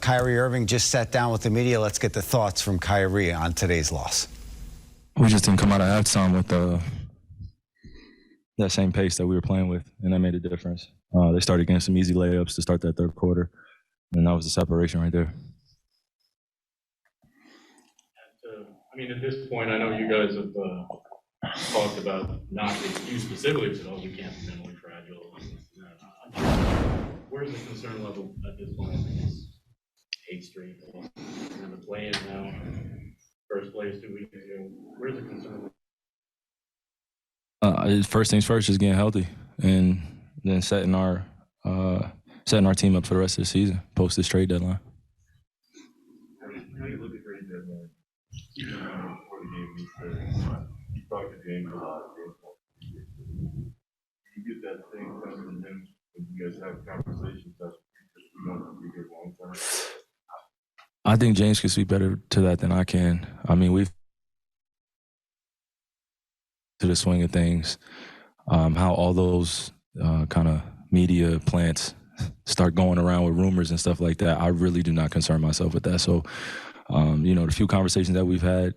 Kyrie Irving just sat down with the media. Let's get the thoughts from Kyrie on today's loss. We just didn't come out of halftime with that same pace that we were playing with, and that made a difference. They started getting some easy layups to start that third quarter, and that was the separation right there. At this point, I know you guys have talked about not you specifically said, "Oh, we can't be mentally fragile." Where's the concern level at this point? It's 8 straight, and the play-in now, first place 2 weeks ago. Where's the concern level? First things first is getting healthy, and then setting our team up for the rest of the season, post this trade deadline. How do you look at trade deadline? Before the game, you talked to James a lot. You get that thing coming from him when you guys have conversations. That's you don't be good long term. I think James can speak better to that than I can. We've to the swing of things, how all those kind of media plants start going around with rumors and stuff like that. I really do not concern myself with that. So, the few conversations that we've had,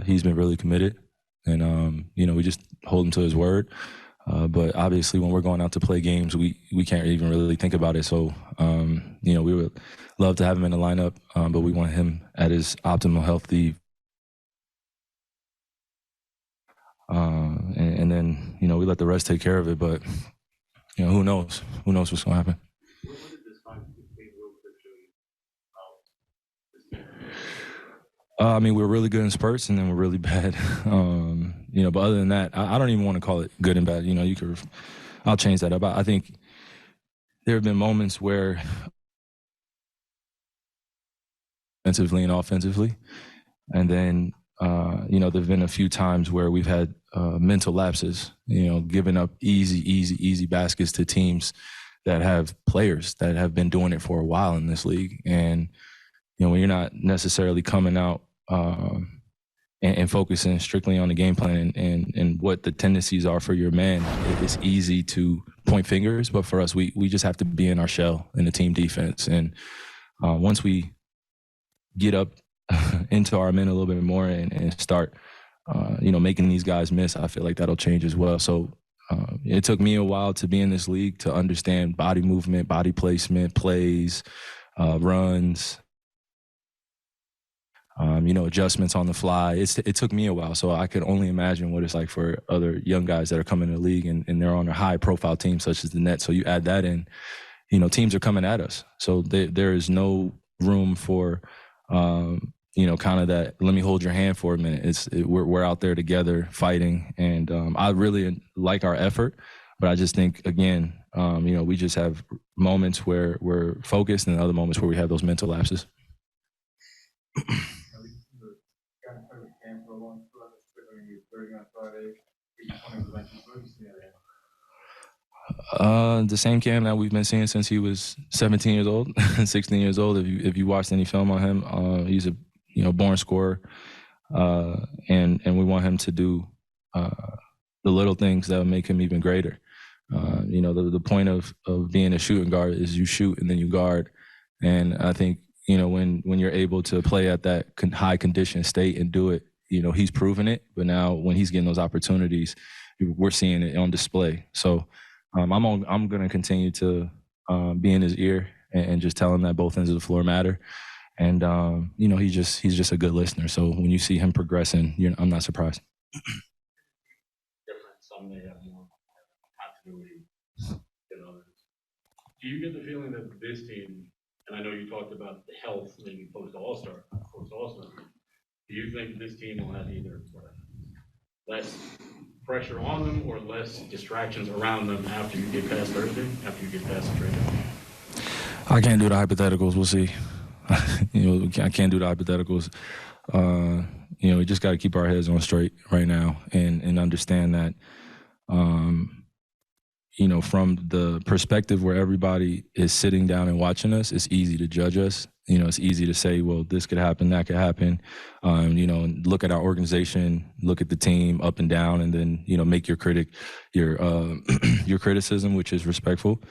he's been really committed, and we just hold him to his word. But obviously, when we're going out to play games, we can't even really think about it. So, we would love to have him in the lineup, but we want him at his optimal healthy. And then, we let the rest take care of it. But, who knows? Who knows what's going to happen? What did this find between we're really good in spurts, and then we're really bad. But other than that, I don't even want to call it good and bad. I'll change that up. I think there have been moments where defensively and offensively, and then there've been a few times where we've had mental lapses. Giving up easy baskets to teams that have players that have been doing it for a while in this league, and when you're not necessarily coming out and focusing strictly on the game plan and what the tendencies are for your man, it's easy to point fingers. But for us, we just have to be in our shell in the team defense. And once we get up into our men a little bit more and start, making these guys miss, I feel like that'll change as well. So it took me a while to be in this league to understand body movement, body placement, plays, runs, adjustments on the fly. It took me a while, so I could only imagine what it's like for other young guys that are coming to the league and they're on a high-profile team such as the Nets. So you add that in, teams are coming at us. So there is no room for, kind of that, let me hold your hand for a minute. We're out there together fighting, and I really like our effort, but I just think, again, we just have moments where we're focused and other moments where we have those mental lapses. The same Cam that we've been seeing since he was 17 years old, 16 years old. If you watched any film on him, he's a born scorer, and we want him to do the little things that will make him even greater. The point of being a shooting guard is you shoot and then you guard, and I think when you're able to play at that high condition state and do it, he's proven it. But now when he's getting those opportunities, we're seeing it on display. So I'm going to continue to be in his ear and just tell him that both ends of the floor matter. And he's just a good listener. So when you see him progressing, I'm not surprised. Different. Some may have more continuity than others. Do you get the feeling that this team, and I know you talked about the health maybe post All-Star, do you think this team will have either less pressure on them or less distractions around them after you get past Thursday, after you get past the trade? I can't do the hypotheticals. We'll see. I can't do the hypotheticals. We just got to keep our heads on straight right now and understand that, from the perspective where everybody is sitting down and watching us, it's easy to judge us. It's easy to say, well, this could happen, that could happen. Look at our organization, look at the team up and down, and then, make your your criticism, which is respectful.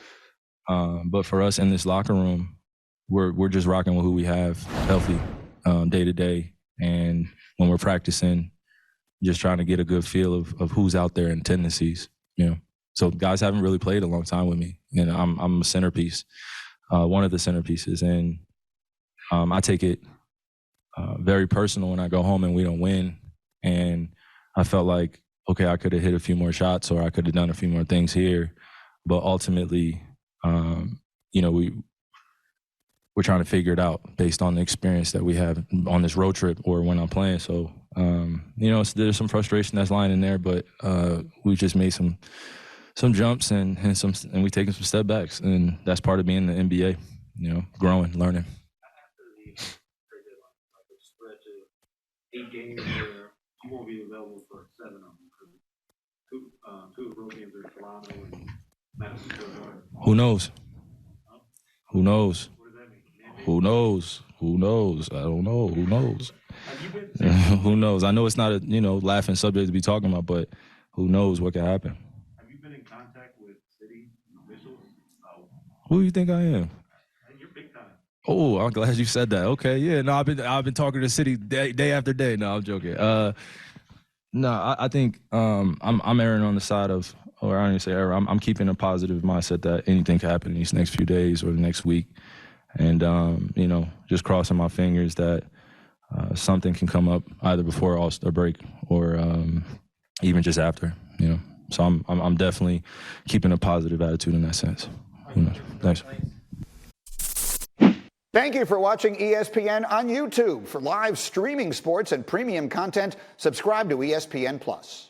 But for us in this locker room, we're just rocking with who we have healthy day to day. And when we're practicing, just trying to get a good feel of who's out there and tendencies, you know. So guys haven't really played a long time with me, and I'm a centerpiece, one of the centerpieces, and I take it very personal when I go home and we don't win. And I felt like, okay, I could have hit a few more shots or I could have done a few more things here, but ultimately, you know, we're trying to figure it out based on the experience that we have on this road trip or when I'm playing. So, you know, there's some frustration that's lying in there, but we just made some jumps and we've taken some step backs, and that's part of being in the NBA, you know, growing, learning. After the trade deadline, like a spread to 8 games where you won't be available for 7 of them. Two of the road games are Toronto and Madison Square Garden. Who knows? Who knows? What does that mean? Who knows? Who knows? I don't know. Who knows? Have you been? Who knows? I know it's not a, you know, laughing subject to be talking about, but who knows what can happen? Have you been in contact with city officials? Who do you think I am? You're big time. Oh, I'm glad you said that. Okay, yeah. No, I've been talking to the city day after day. No, I'm joking. No, I think I'm erring on the side of, or I don't even say error. I'm keeping a positive mindset that anything can happen in these next few days or the next week, and you know, just crossing my fingers that something can come up either before All-Star break or even just after. You know, so I'm definitely keeping a positive attitude in that sense. Who knows? Thanks. Thank you for watching ESPN on YouTube. For live streaming sports and premium content, subscribe to ESPN+.